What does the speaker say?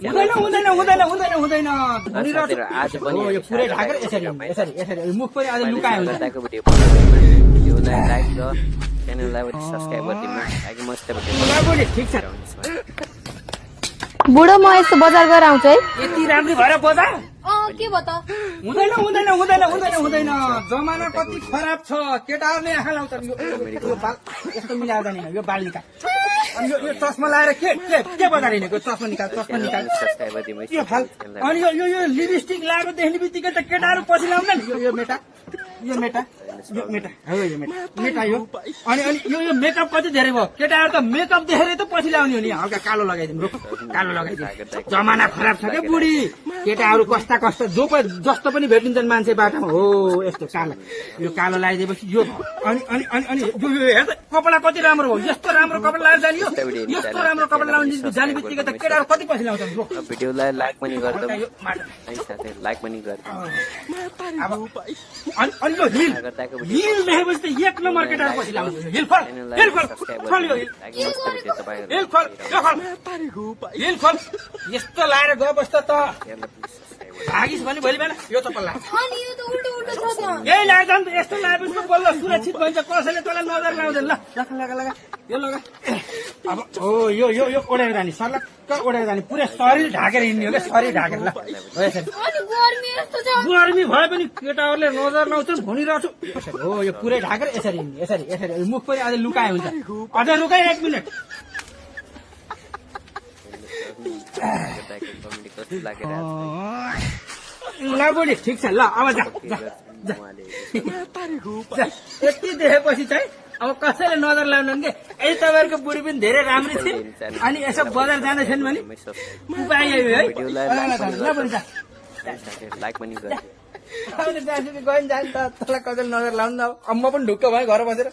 हुँदैन आज पनि यो पुरै ढाकेर यसरी मुख पनि आज लुकायो हुन्छ भिडियोलाई लाइक र च्यानललाई पनि सब्स्क्राइब गरिदिनु लागि मस्त ठिक छ बुढो म यस्तो बजार गरेर आउँछु है यति राम्रो भएर बजा के भयो त हुँदैन जमाना कति खराब छ केटाहरूले आँखा लाउँछ यो बाल यस्तो मिलाएर जाने यो बाल निकाल अनि यो चस्मा लाएर के बजार हिँडेको चस्मा निकाल सब्स्क्राइब गरिदिनु यो फाल अनि यो लिपस्टिक लगाएको देख्ने बित्तिकै त केटाहरू पछि लाउँदैन यो मेटा यो अनि यो मेकअप कति धेरै भयो केटाहरू त मेकअप देखेरै त पछि लाउने हो नि हल्का कालो लगाइदिनु कालो लगाइदिनु जमाना खराब छ क्या बुढी केटाहरू कस्ता जस्तो पनि भेटिन्छन् मान्छे बाटोमा हो यस्तो कालो यो कालो लगाइदिएपछि यो अनि यो हेर त कपडा कति राम्रो हो यस्तो राम्रो कपडा लगाएर जाने यस्तो राम्रो कपडा लाउने जाने बित्तिकै त केटाहरू कति पछि लाउँछन् भिडियोलाई लाइक पनि गरिदिनु साथै लाइक पनि गरिदिनु अनि यो हिल देखेपछि त एक नम्बर केटाहरू पछि लाउँछ हिल खोल यस्तो लाएर गयो बस्दा त भागिस भने भोलि बिहान यो चप्पल लाग्छ यही लाग्छ नि त यस्तो लगाएपछि त बल्ल सुरक्षित भन्छ कसैले तँलाई नजर लाउँदैन ल लगा यो लगा अब हो यो ओढेर जाने सर्लक्क ओढेर जाने पुरै शरीर ढाकेर हिँड्ने हो क्या शरीर ढाकेर ल गर्मी भए पनि केटाहरूले नजर लाउँछन् भनिरहेको छु हो यो पुरै ढाकेर यसरी हिँड्ने यसरी मुख पनि अझ लुकाए हुन्छ अझ रुकाइ 1 मिनट ल बोली ठिक छ ल अब जा यति देखेपछि चाहिँ अब कसैले नजर लाउनु कि यही तपाईँहरूको बुढी पनि धेरै राम्रो थियो अनि यसो बजार जाँदैछन् भने उपाय है लाइक पनि गयो नि त तँलाई कसैले नजर लाउनु अब म पनि ढुक्क भयो घर बसेर